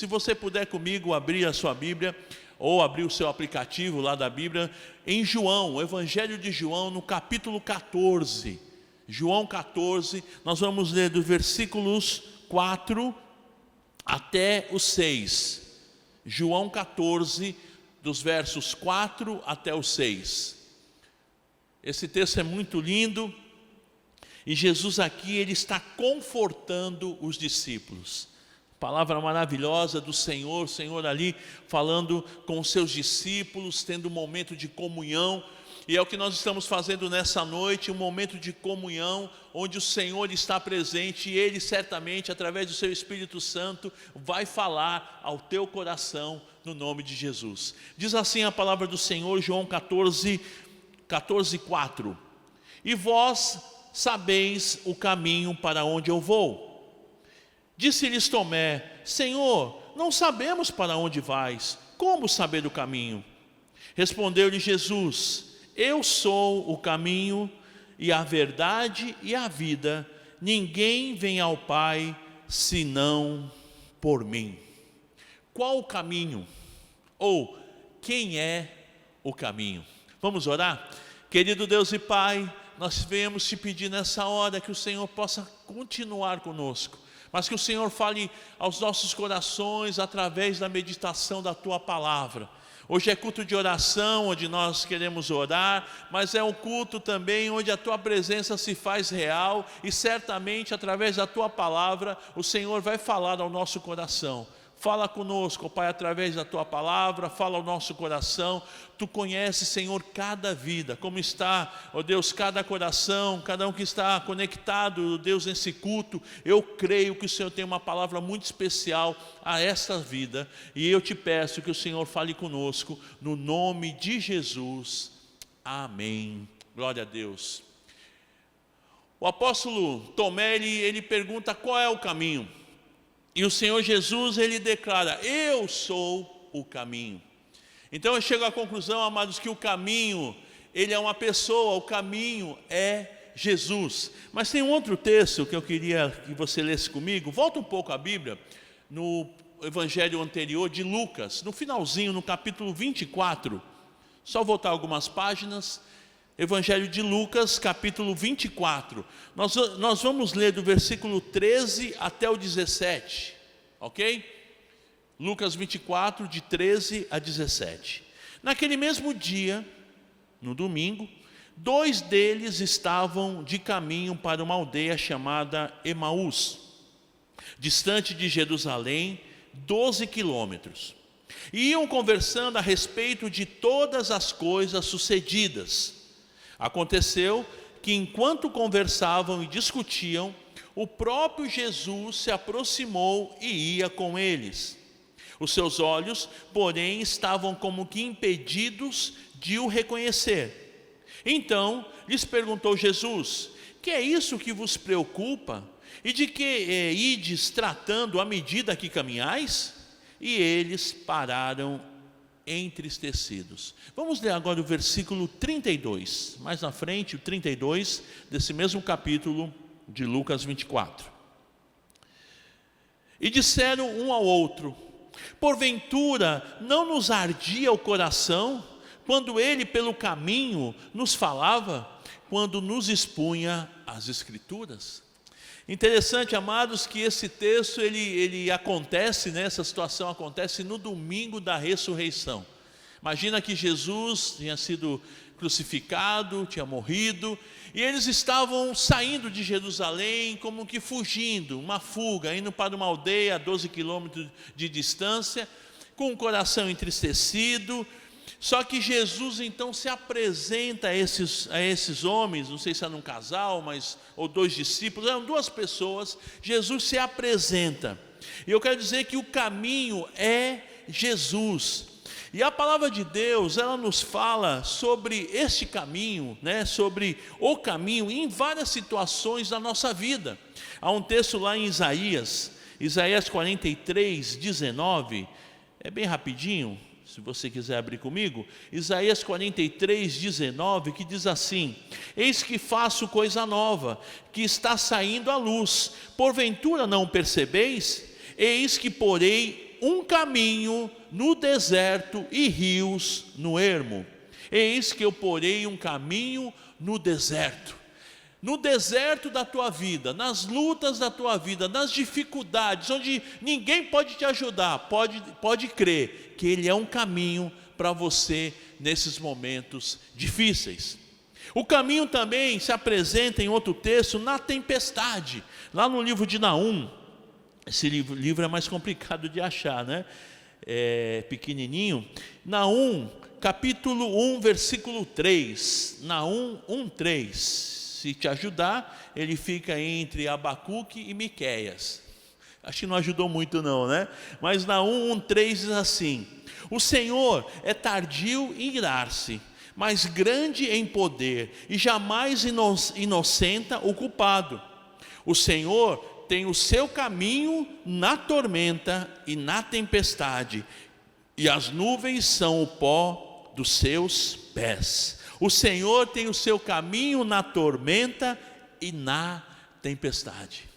Se você puder comigo abrir a sua Bíblia, ou abrir o seu aplicativo lá da Bíblia, em João, o Evangelho de João, no capítulo 14. João 14, nós vamos ler dos versículos 4 até o 6. João 14, dos versos 4 até o 6. Esse texto é muito lindo, e Jesus aqui, ele está confortando os discípulos. Palavra maravilhosa do Senhor, o Senhor ali falando com os seus discípulos, tendo um momento de comunhão. E é o que nós estamos fazendo nessa noite, um momento de comunhão, onde o Senhor está presente, e Ele certamente, através do seu Espírito Santo, vai falar ao teu coração, no nome de Jesus. Diz assim a palavra do Senhor, João 14, 4. E vós sabeis o caminho para onde eu vou. Disse-lhes Tomé: Senhor, não sabemos para onde vais, como saber o caminho? Respondeu-lhe Jesus: Eu sou o caminho e a verdade e a vida. Ninguém vem ao Pai senão por mim. Qual o caminho? Ou quem é o caminho? Vamos orar? Querido Deus e Pai, nós viemos te pedir nessa hora que o Senhor possa continuar conosco, mas que o Senhor fale aos nossos corações através da meditação da Tua Palavra. Hoje é culto de oração, onde nós queremos orar, mas é um culto também onde a Tua presença se faz real, e certamente através da Tua Palavra o Senhor vai falar ao nosso coração. Fala conosco, Pai, através da Tua Palavra, fala ao nosso coração. Tu conheces, Senhor, cada vida, como está, ó Deus, cada coração, cada um que está conectado, ó Deus, nesse culto. Eu creio que o Senhor tem uma palavra muito especial a esta vida, e eu te peço que o Senhor fale conosco, no nome de Jesus, amém. Glória a Deus. O apóstolo Tomé, ele pergunta qual é o caminho. E o Senhor Jesus, ele declara: eu sou o caminho. Então eu chego à conclusão, amados, que o caminho, ele é uma pessoa, o caminho é Jesus. Mas tem um outro texto que eu queria que você lesse comigo. Volta um pouco a Bíblia, no evangelho anterior de Lucas, no finalzinho, no capítulo 24. Só voltar algumas páginas. Evangelho de Lucas, capítulo 24. Nós vamos ler do versículo 13 até o 17, ok? Lucas 24, de 13 a 17. Naquele mesmo dia, no domingo, 2 deles estavam de caminho para uma aldeia chamada Emaús, distante de Jerusalém, 12 quilômetros. E iam conversando a respeito de todas as coisas sucedidas. Aconteceu que enquanto conversavam e discutiam, o próprio Jesus se aproximou e ia com eles. Os seus olhos, porém, estavam como que impedidos de o reconhecer. Então lhes perguntou Jesus: que é isso que vos preocupa? E de que ides tratando à medida que caminhais? E eles pararam entristecidos. Vamos ler agora o versículo 32, mais na frente, o 32 desse mesmo capítulo de Lucas 24. E disseram um ao outro: porventura não nos ardia o coração quando ele pelo caminho nos falava, quando nos expunha as Escrituras? Interessante, amados, que esse texto ele acontece, né, essa situação acontece no domingo da ressurreição. Imagina que Jesus tinha sido crucificado, tinha morrido, e eles estavam saindo de Jerusalém, como que fugindo, uma fuga, indo para uma aldeia a 12 quilômetros de distância, com o coração entristecido. Só que Jesus então se apresenta a esses homens, não sei se era um casal, ou 2 discípulos, eram 2 pessoas. Jesus se apresenta, e eu quero dizer que o caminho é Jesus. E a palavra de Deus, ela nos fala sobre este caminho, né, sobre o caminho em várias situações da nossa vida. Há um texto lá em Isaías 43, 19, é bem rapidinho, se você quiser abrir comigo, Isaías 43, 19, que diz assim: eis que faço coisa nova, que está saindo à luz, porventura não percebeis? Eis que porei um caminho no deserto e rios no ermo. Eis que eu porei um caminho no deserto. No deserto da tua vida, nas lutas da tua vida, nas dificuldades, onde ninguém pode te ajudar, pode crer que Ele é um caminho para você nesses momentos difíceis. O caminho também se apresenta em outro texto na tempestade, lá no livro de Naum. Esse livro é mais complicado de achar, né? É pequenininho. Naum, capítulo 1, versículo 3. Naum 1:3. Se te ajudar, ele fica entre Abacuque e Miqueias. Acho que não ajudou muito não, né? Mas Naum 1:3 diz assim: o Senhor é tardio em irar-se, mas grande em poder, e jamais inocenta o culpado. O Senhor tem o seu caminho na tormenta e na tempestade, e as nuvens são o pó dos seus pés. O Senhor tem o seu caminho na tormenta e na tempestade.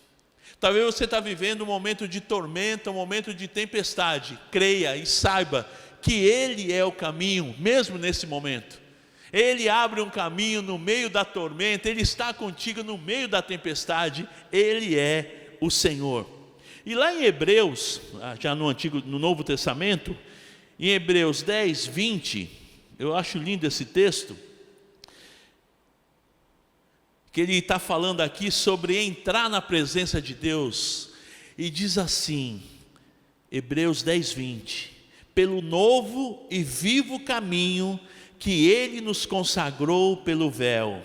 Talvez você está vivendo um momento de tormenta, um momento de tempestade. Creia e saiba que Ele é o caminho, mesmo nesse momento. Ele abre um caminho no meio da tormenta, Ele está contigo no meio da tempestade. Ele é o Senhor. E lá em Hebreus, já no Novo Testamento, em Hebreus 10:20, eu acho lindo esse texto, que ele está falando aqui sobre entrar na presença de Deus, e diz assim, Hebreus 10:20, pelo novo e vivo caminho que Ele nos consagrou pelo véu.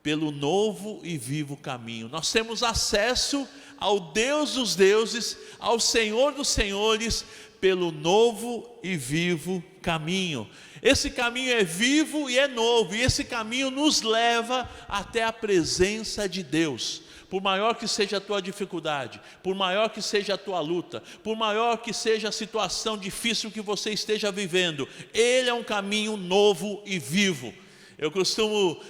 Pelo novo e vivo caminho, nós temos acesso ao Deus dos deuses, ao Senhor dos senhores, pelo novo e vivo caminho. Esse caminho é vivo e é novo, e esse caminho nos leva até a presença de Deus. Por maior que seja a tua dificuldade, por maior que seja a tua luta, por maior que seja a situação difícil que você esteja vivendo, Ele é um caminho novo e vivo. Eu costumo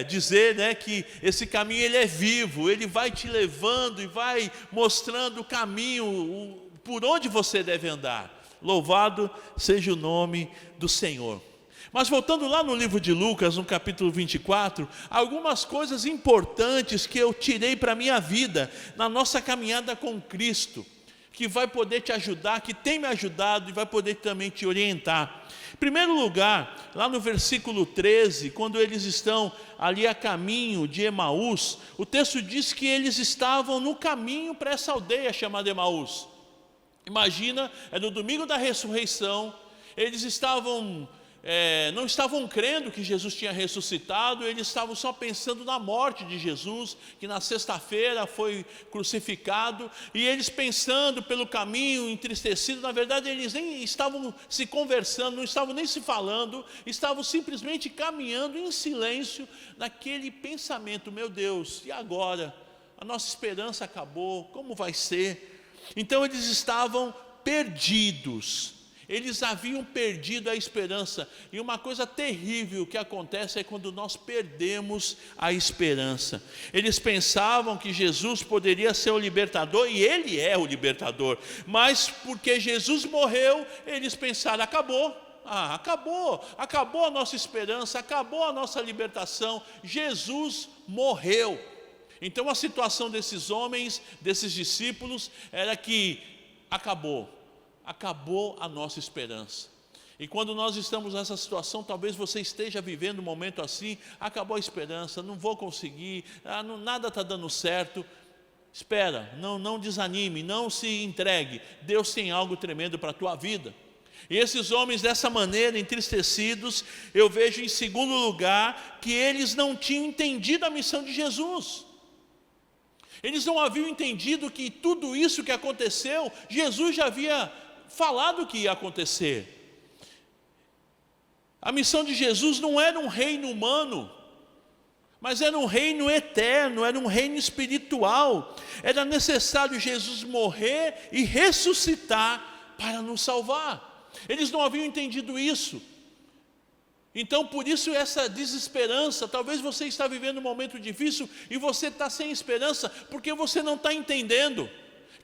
dizer, né, que esse caminho ele é vivo, ele vai te levando e vai mostrando o caminho, por onde você deve andar. Louvado seja o nome do Senhor. Mas voltando lá no livro de Lucas, no capítulo 24, algumas coisas importantes que eu tirei para a minha vida, na nossa caminhada com Cristo, que vai poder te ajudar, que tem me ajudado e vai poder também te orientar. Em primeiro lugar, lá no versículo 13, quando eles estão ali a caminho de Emaús, o texto diz que eles estavam no caminho para essa aldeia chamada Emaús. Imagina, é no domingo da ressurreição, eles não estavam crendo que Jesus tinha ressuscitado, eles estavam só pensando na morte de Jesus, que na sexta-feira foi crucificado, e eles pensando pelo caminho, entristecidos. Na verdade eles nem estavam se conversando, não estavam nem se falando, estavam simplesmente caminhando em silêncio, naquele pensamento: meu Deus, e agora? A nossa esperança acabou, como vai ser? Então eles estavam perdidos. Eles haviam perdido a esperança. E uma coisa terrível que acontece é quando nós perdemos a esperança. Eles pensavam que Jesus poderia ser o libertador, e Ele é o libertador. Mas porque Jesus morreu, eles pensaram: acabou. Acabou a nossa esperança, acabou a nossa libertação. Jesus morreu. Então a situação desses homens, desses discípulos, era que acabou a nossa esperança. E quando nós estamos nessa situação, talvez você esteja vivendo um momento assim: acabou a esperança, não vou conseguir, nada está dando certo. Espera, não desanime, não se entregue. Deus tem algo tremendo para a tua vida. E esses homens dessa maneira, entristecidos, eu vejo em segundo lugar que eles não tinham entendido a missão de Jesus. Eles não haviam entendido que tudo isso que aconteceu, Jesus já havia falado que ia acontecer. A missão de Jesus não era um reino humano, mas era um reino eterno, era um reino espiritual. Era necessário Jesus morrer e ressuscitar para nos salvar. Eles não haviam entendido isso. Então por isso essa desesperança. Talvez você está vivendo um momento difícil e você está sem esperança, porque você não está entendendo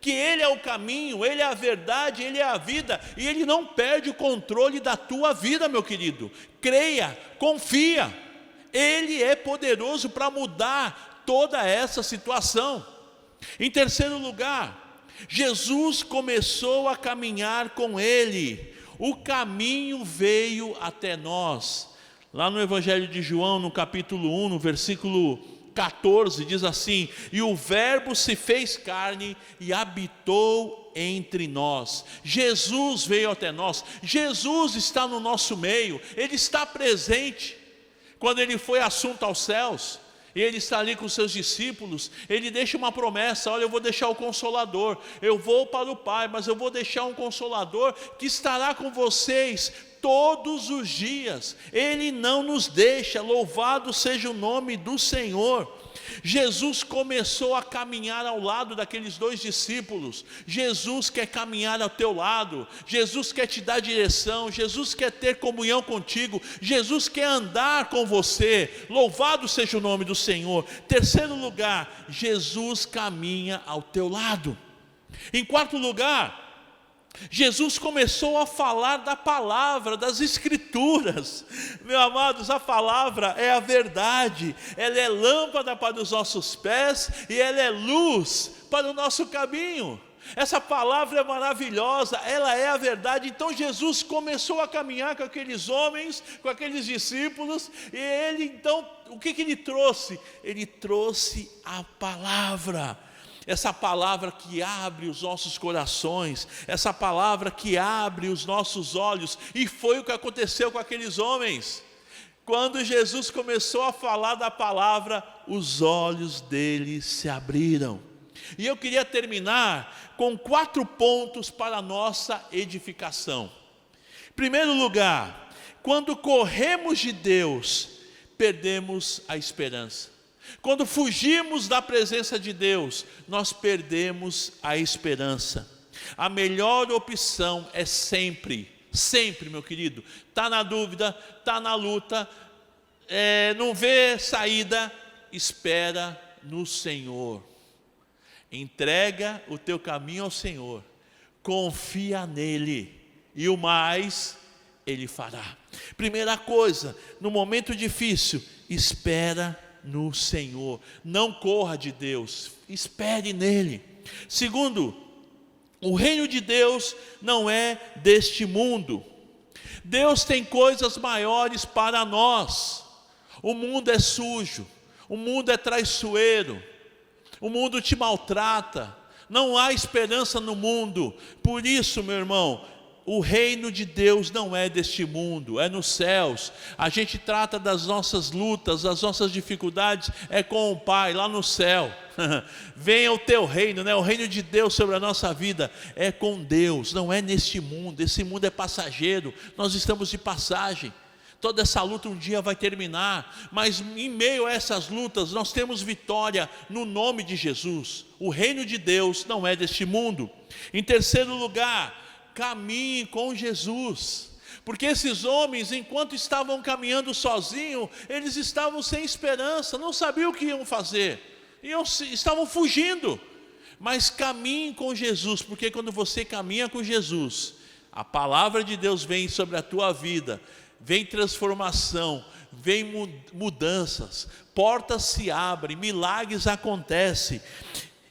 que Ele é o caminho, Ele é a verdade, Ele é a vida, e Ele não perde o controle da tua vida, meu querido. Creia, confia, Ele é poderoso para mudar toda essa situação. Em terceiro lugar, Jesus começou a caminhar com Ele, o caminho veio até nós. Lá no Evangelho de João, no capítulo 1, no versículo 14, diz assim: e o verbo se fez carne e habitou entre nós. Jesus veio até nós, Jesus está no nosso meio, Ele está presente. Quando Ele foi assunto aos céus, e Ele está ali com os seus discípulos, Ele deixa uma promessa: olha, eu vou deixar o Consolador, eu vou para o Pai, mas eu vou deixar um Consolador que estará com vocês todos os dias. Ele não nos deixa, louvado seja o nome do Senhor. Jesus começou a caminhar ao lado daqueles dois discípulos. Jesus quer caminhar ao teu lado, Jesus quer te dar direção, Jesus quer ter comunhão contigo, Jesus quer andar com você, louvado seja o nome do Senhor. Terceiro lugar, Jesus caminha ao teu lado. Em quarto lugar, Jesus começou a falar da palavra, das escrituras. Meus amados, a palavra é a verdade, ela é lâmpada para os nossos pés e ela é luz para o nosso caminho. Essa palavra é maravilhosa, ela é a verdade. Então Jesus começou a caminhar com aqueles homens, com aqueles discípulos, e Ele então, o que Ele trouxe? Ele trouxe a palavra. Essa palavra que abre os nossos corações, essa palavra que abre os nossos olhos, e foi o que aconteceu com aqueles homens. Quando Jesus começou a falar da palavra, os olhos deles se abriram. E eu queria terminar com 4 pontos para a nossa edificação. Em primeiro lugar, quando corremos de Deus, perdemos a esperança. Quando fugimos da presença de Deus, nós perdemos a esperança. A melhor opção é sempre, meu querido, está na dúvida, está na luta, não vê saída, espera no Senhor. Entrega o teu caminho ao Senhor, confia nele, e o mais Ele fará. Primeira coisa, no momento difícil, espera no Senhor, não corra de Deus, espere nele. Segundo, o reino de Deus não é deste mundo. Deus tem coisas maiores para nós. O mundo é sujo, o mundo é traiçoeiro, o mundo te maltrata, não há esperança no mundo. Por isso, meu irmão, o reino de Deus não é deste mundo, é nos céus. A gente trata das nossas lutas, das nossas dificuldades, é com o Pai, lá no céu. Venha o teu reino, né? O reino de Deus sobre a nossa vida é com Deus, não é neste mundo. Esse mundo é passageiro, nós estamos de passagem. Toda essa luta um dia vai terminar, mas em meio a essas lutas nós temos vitória no nome de Jesus. O reino de Deus não é deste mundo. Em terceiro lugar, caminhe com Jesus, porque esses homens, enquanto estavam caminhando sozinhos, eles estavam sem esperança, não sabiam o que iam fazer, estavam fugindo. Mas caminhe com Jesus, porque quando você caminha com Jesus, a palavra de Deus vem sobre a tua vida, vem transformação, vem mudanças, portas se abrem, milagres acontecem.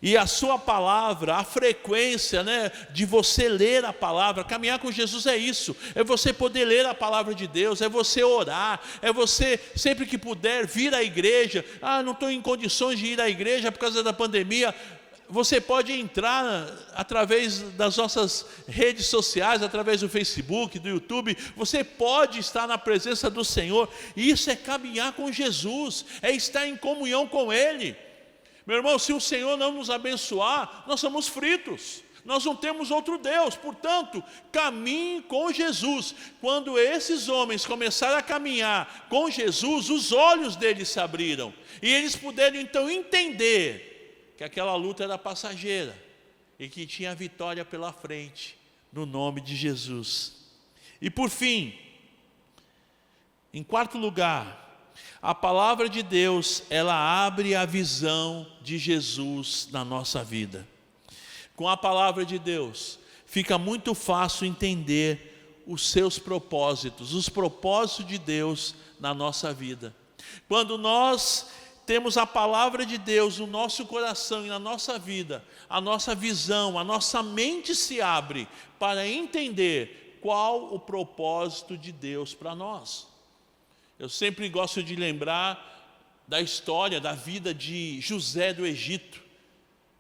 E a sua palavra, a frequência, né, de você ler a palavra, caminhar com Jesus é isso, é você poder ler a palavra de Deus, é você orar, é você sempre que puder vir à igreja. Não estou em condições de ir à igreja por causa da pandemia. Você pode entrar através das nossas redes sociais, através do Facebook, do YouTube, você pode estar na presença do Senhor, e isso é caminhar com Jesus, é estar em comunhão com Ele. Meu irmão, se o Senhor não nos abençoar, nós somos fritos, nós não temos outro Deus. Portanto, caminhe com Jesus. Quando esses homens começaram a caminhar com Jesus, os olhos deles se abriram, e eles puderam então entender que aquela luta era passageira, e que tinha vitória pela frente, no nome de Jesus. E por fim, em quarto lugar, a palavra de Deus, ela abre a visão de Jesus na nossa vida. com a palavra de Deus, fica muito fácil entender os seus propósitos, os propósitos de Deus na nossa vida. Quando nós temos a palavra de Deus no nosso coração e na nossa vida, a nossa visão, a nossa mente se abre para entender qual o propósito de Deus para nós. Eu sempre gosto de lembrar da história, da vida de José do Egito.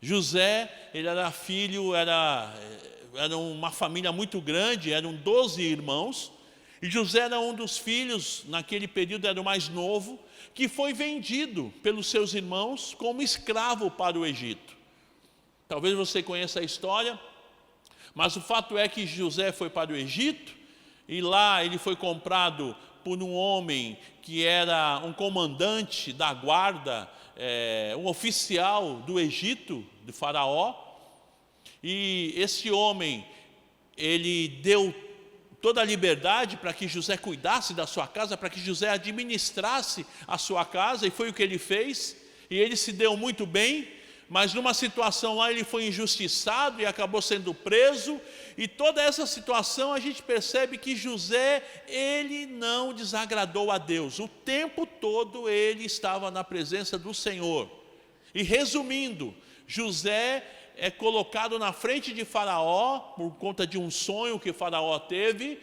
José, ele era filho, era uma família muito grande, eram 12 irmãos, e José era um dos filhos, naquele período era o mais novo, que foi vendido pelos seus irmãos como escravo para o Egito. Talvez você conheça a história, mas o fato é que José foi para o Egito, e lá ele foi comprado por um homem que era um comandante da guarda, um oficial do Egito, de Faraó. E esse homem, ele deu toda a liberdade para que José cuidasse da sua casa, para que José administrasse a sua casa, e foi o que ele fez, e ele se deu muito bem, mas numa situação lá ele foi injustiçado e acabou sendo preso, e toda essa situação a gente percebe que José, ele não desagradou a Deus, o tempo todo ele estava na presença do Senhor. E resumindo, José é colocado na frente de Faraó, por conta de um sonho que Faraó teve.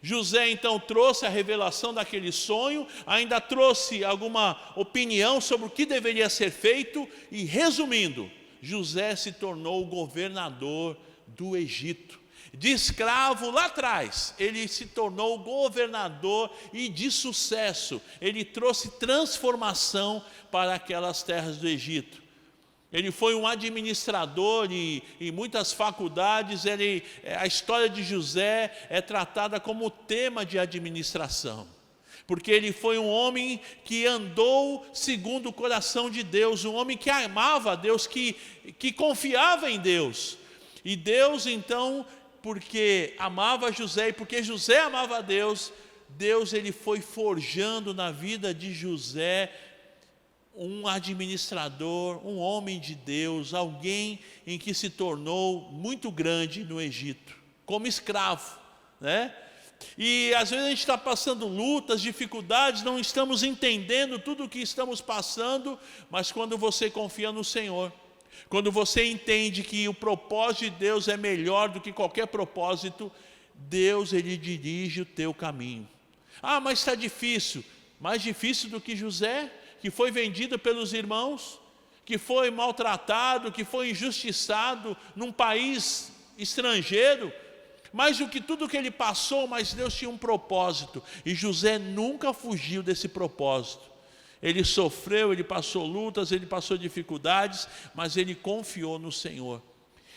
José então trouxe a revelação daquele sonho, ainda trouxe alguma opinião sobre o que deveria ser feito, e resumindo, José se tornou o governador do Egito. De escravo lá atrás, ele se tornou governador e de sucesso. Ele trouxe transformação para aquelas terras do Egito. Ele foi um administrador e em muitas faculdades a história de José é tratada como tema de administração. Porque ele foi um homem que andou segundo o coração de Deus, um homem que amava a Deus, que confiava em Deus. E Deus então, porque amava José e porque José amava a Deus, ele foi forjando na vida de José um administrador, um homem de Deus, alguém em que se tornou muito grande no Egito, como escravo, né? E às vezes a gente está passando lutas, dificuldades, não estamos entendendo tudo o que estamos passando, mas quando você confia no Senhor, quando você entende que o propósito de Deus é melhor do que qualquer propósito, Deus, ele dirige o teu caminho. Ah, mas está difícil. Mais difícil do que José, que foi vendido pelos irmãos, que foi maltratado, que foi injustiçado num país estrangeiro. Mais do que tudo que ele passou, mas Deus tinha um propósito, e José nunca fugiu desse propósito. Ele sofreu, ele passou lutas, ele passou dificuldades, mas ele confiou no Senhor.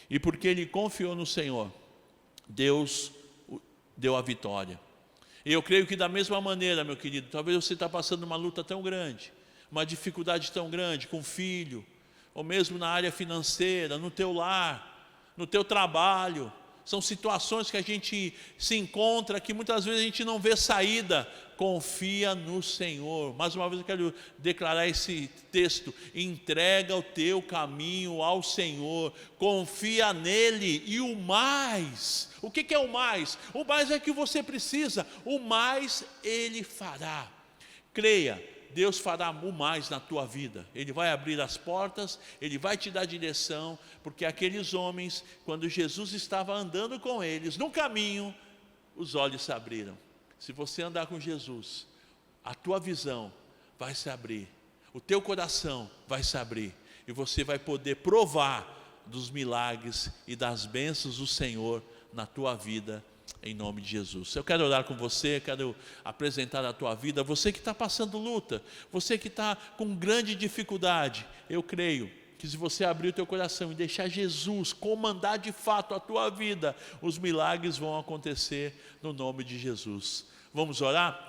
E porque ele confiou no Senhor, Deus deu a vitória. E eu creio que da mesma maneira, meu querido, talvez você está passando uma luta tão grande, uma dificuldade tão grande com o filho, ou mesmo na área financeira, no teu lar, no teu trabalho. São situações que a gente se encontra, que muitas vezes a gente não vê saída. Confia no Senhor. Mais uma vez eu quero declarar esse texto: entrega o teu caminho ao Senhor, confia nele, e o mais, o que é o mais? O mais é que você precisa, o mais ele fará. Creia, Deus fará o mais na tua vida. Ele vai abrir as portas, ele vai te dar direção, porque aqueles homens, quando Jesus estava andando com eles no caminho, os olhos se abriram. Se você andar com Jesus, a tua visão vai se abrir, o teu coração vai se abrir, e você vai poder provar dos milagres e das bênçãos do Senhor na tua vida, em nome de Jesus. Eu quero orar com você, quero apresentar a tua vida, você que está passando luta, você que está com grande dificuldade. Eu creio que se você abrir o teu coração e deixar Jesus comandar de fato a tua vida, os milagres vão acontecer no nome de Jesus. Vamos orar?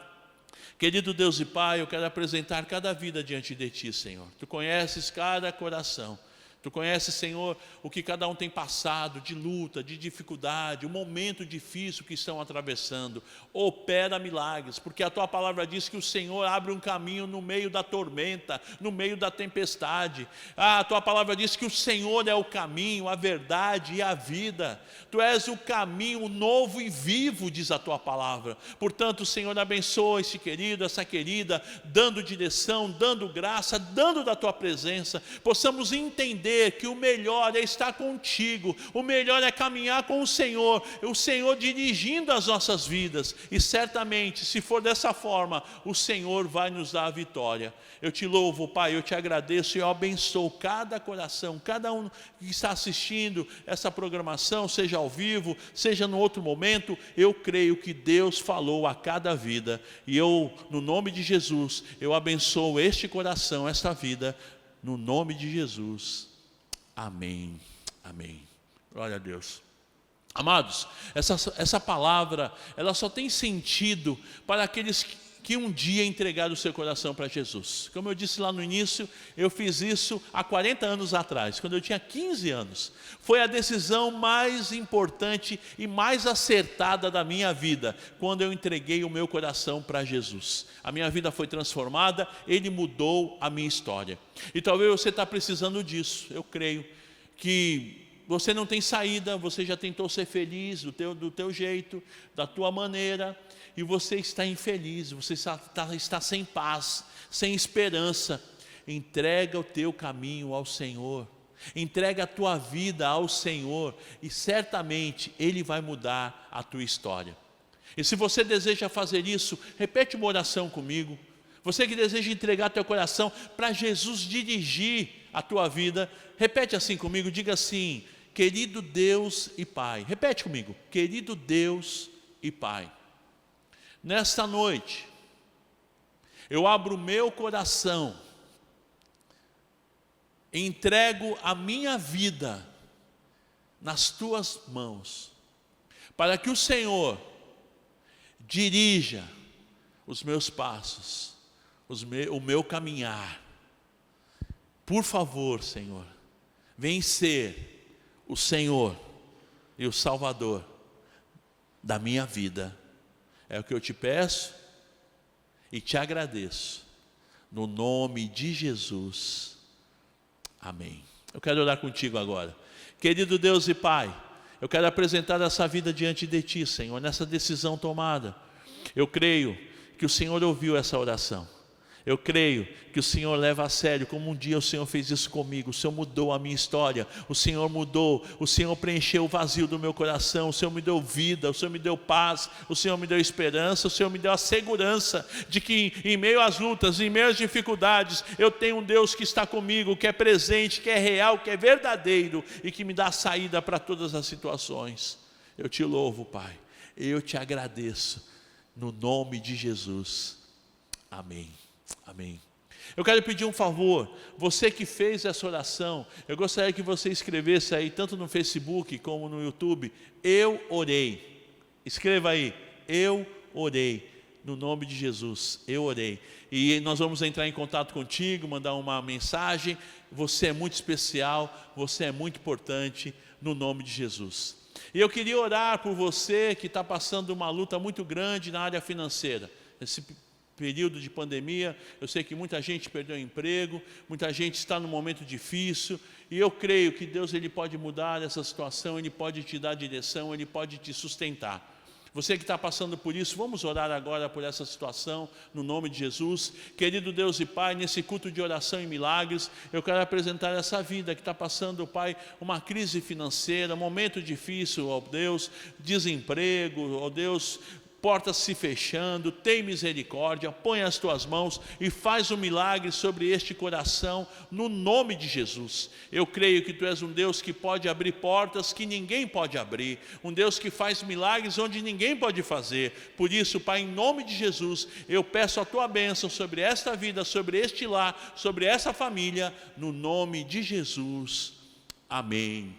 Querido Deus e Pai, eu quero apresentar cada vida diante de Ti, Senhor. Tu conheces cada coração. Tu conheces, Senhor, o que cada um tem passado, de luta, de dificuldade, o momento difícil que estão atravessando. Opera milagres, porque a Tua palavra diz que o Senhor abre um caminho no meio da tormenta, no meio da tempestade. A Tua palavra diz que o Senhor é o caminho, a verdade e a vida. Tu és o caminho novo e vivo, diz a Tua palavra. Portanto, Senhor, abençoa esse querido, essa querida, dando direção, dando graça, dando da Tua presença. Possamos entender que o melhor é estar contigo, o melhor é caminhar com o Senhor dirigindo as nossas vidas, e certamente, se for dessa forma, o Senhor vai nos dar a vitória. Eu te louvo, Pai, eu te agradeço e eu abençoo cada coração, cada um que está assistindo essa programação, seja ao vivo, seja no outro momento. Eu creio que Deus falou a cada vida, e eu, no nome de Jesus, eu abençoo este coração, esta vida, no nome de Jesus. Amém, amém. Glória a Deus. Amados, essa palavra, ela só tem sentido para aqueles que um dia entregaram o seu coração para Jesus. Como eu disse lá no início, eu fiz isso há 40 anos atrás, quando eu tinha 15 anos. Foi a decisão mais importante e mais acertada da minha vida, quando eu entreguei o meu coração para Jesus. A minha vida foi transformada, Ele mudou a minha história. E talvez você está precisando disso. Eu creio que você não tem saída, você já tentou ser feliz do teu jeito, da tua maneira, e você está infeliz, você está sem paz, sem esperança. Entrega o teu caminho ao Senhor, entrega a tua vida ao Senhor, e certamente Ele vai mudar a tua história. E se você deseja fazer isso, repete uma oração comigo. Você que deseja entregar teu coração para Jesus dirigir a tua vida, repete assim comigo, diga assim: querido Deus e Pai. Repete comigo: querido Deus e Pai, nesta noite eu abro o meu coração, entrego a minha vida nas tuas mãos, para que o Senhor dirija os meus passos, o meu caminhar. Por favor, Senhor, vem ser o Senhor e o Salvador da minha vida. É o que eu te peço e te agradeço, no nome de Jesus, amém. Eu quero orar contigo agora. Querido Deus e Pai, eu quero apresentar essa vida diante de Ti, Senhor, nessa decisão tomada. Eu creio que o Senhor ouviu essa oração. Eu creio que o Senhor leva a sério, como um dia o Senhor fez isso comigo. O Senhor mudou a minha história, o Senhor mudou, o Senhor preencheu o vazio do meu coração, o Senhor me deu vida, o Senhor me deu paz, o Senhor me deu esperança, o Senhor me deu a segurança de que em meio às lutas, em meio às dificuldades, eu tenho um Deus que está comigo, que é presente, que é real, que é verdadeiro e que me dá saída para todas as situações. Eu te louvo, Pai, eu te agradeço, no nome de Jesus, amém. Amém. Eu quero pedir um favor, você que fez essa oração, eu gostaria que você escrevesse aí, tanto no Facebook como no YouTube: eu orei. Escreva aí: eu orei, no nome de Jesus, eu orei. E nós vamos entrar em contato contigo, mandar uma mensagem. Você é muito especial, você é muito importante, no nome de Jesus. E eu queria orar por você que está passando uma luta muito grande na área financeira. Esse período de pandemia, eu sei que muita gente perdeu o emprego, muita gente está num momento difícil, e eu creio que Deus, Ele pode mudar essa situação, Ele pode te dar direção, Ele pode te sustentar. Você que está passando por isso, vamos orar agora por essa situação, no nome de Jesus. Querido Deus e Pai, nesse culto de oração e milagres, eu quero apresentar essa vida que está passando, Pai, uma crise financeira, um momento difícil, ó Deus, desemprego, ó Deus, portas se fechando. Tem misericórdia, põe as tuas mãos e faz um milagre sobre este coração, no nome de Jesus. Eu creio que tu és um Deus que pode abrir portas que ninguém pode abrir, um Deus que faz milagres onde ninguém pode fazer. Por isso, Pai, em nome de Jesus, eu peço a tua bênção sobre esta vida, sobre este lar, sobre essa família, no nome de Jesus, amém.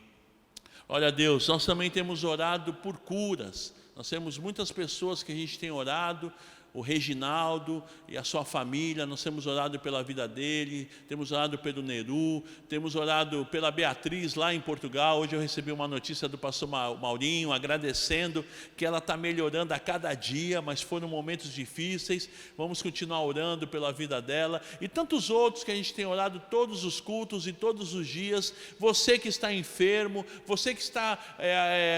Olha, Deus, nós também temos orado por curas Nós temos muitas pessoas que a gente tem orado, o Reginaldo e a sua família, nós temos orado pela vida dele, temos orado pelo Neru, temos orado pela Beatriz lá em Portugal. Hoje eu recebi uma notícia do pastor Maurinho, agradecendo que ela está melhorando a cada dia, mas foram momentos difíceis. Vamos continuar orando pela vida dela, e tantos outros que a gente tem orado todos os cultos e todos os dias. Você que está enfermo, você que está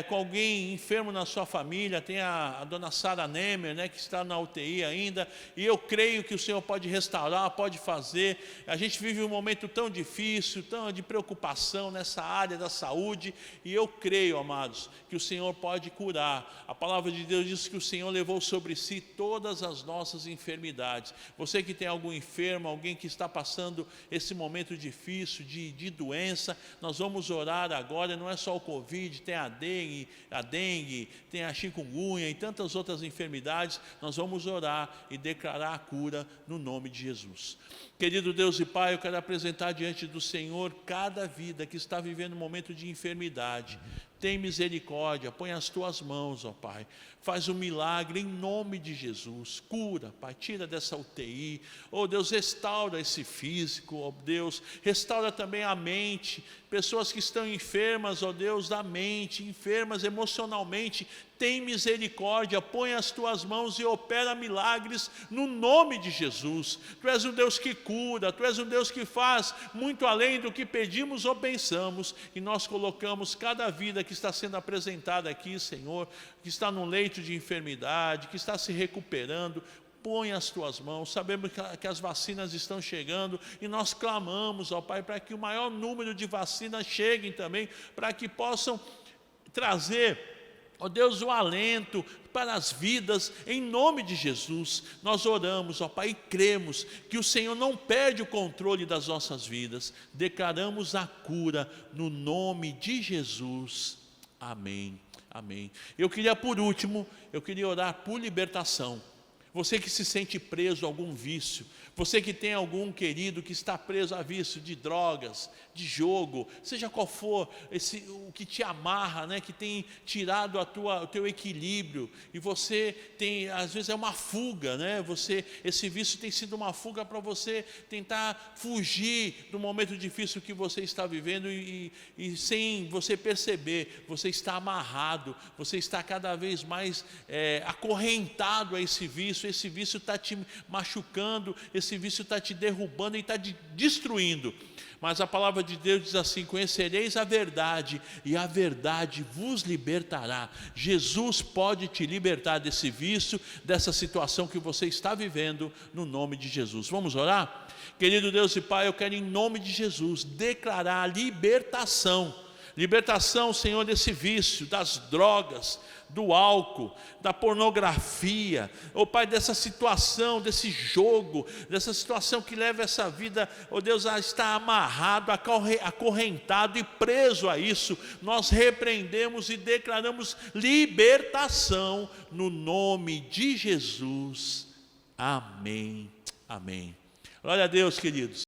com alguém enfermo na sua família, tem a dona Sara Nemer, né, que está na UTI ainda, e eu creio que o Senhor pode restaurar, pode fazer. A gente vive um momento tão difícil, tão de preocupação nessa área da saúde, e eu creio, amados, que o Senhor pode curar. A palavra de Deus diz que o Senhor levou sobre si todas as nossas enfermidades. Você que tem algum enfermo, alguém que está passando esse momento difícil de doença, nós vamos orar agora. Não é só o Covid, tem a dengue, tem a chikungunya e tantas outras enfermidades. Nós vamos orar e declarar a cura no nome de Jesus. Querido Deus e Pai, eu quero apresentar diante do Senhor cada vida que está vivendo um momento de enfermidade. Tem misericórdia, põe as tuas mãos, ó Pai, faz um milagre em nome de Jesus. Cura, Pai, tira dessa UTI, ó Deus, restaura esse físico, ó Deus, restaura também a mente. Pessoas que estão enfermas, ó Deus, da mente, enfermas emocionalmente, tem misericórdia, põe as tuas mãos e opera milagres no nome de Jesus. Tu és um Deus que cura, tu és um Deus que faz muito além do que pedimos ou pensamos, e nós colocamos cada vida que está sendo apresentada aqui, Senhor, que está num leito de enfermidade, que está se recuperando. Põe as tuas mãos. Sabemos que as vacinas estão chegando, e nós clamamos, ó Pai, para que o maior número de vacinas cheguem também, para que possam trazer, ó Deus, o alento para as vidas, em nome de Jesus. Nós oramos, ó Pai, e cremos que o Senhor não perde o controle das nossas vidas. Declaramos a cura no nome de Jesus. Amém, amém. Por último, eu queria orar por libertação. Você que se sente preso a algum vício, você que tem algum querido que está preso a vício de drogas, de jogo, seja qual for o que te amarra, né, que tem tirado o teu equilíbrio, e você tem, às vezes é uma fuga, né, esse vício tem sido uma fuga para você tentar fugir do momento difícil que você está vivendo, e sem você perceber, você está amarrado, você está cada vez mais acorrentado a esse vício está te machucando, esse vício está te derrubando e está te destruindo. Mas a palavra de Deus diz assim: conhecereis a verdade, e a verdade vos libertará. Jesus pode te libertar desse vício, dessa situação que você está vivendo, no nome de Jesus. Vamos orar? Querido Deus e Pai, eu quero em nome de Jesus declarar a libertação, Senhor, desse vício, das drogas, do álcool, da pornografia, ó Pai, dessa situação, desse jogo, dessa situação que leva essa vida, ó Deus, a estar amarrado, acorrentado e preso a isso. Nós repreendemos e declaramos libertação no nome de Jesus. Amém, amém. Glória a Deus, queridos.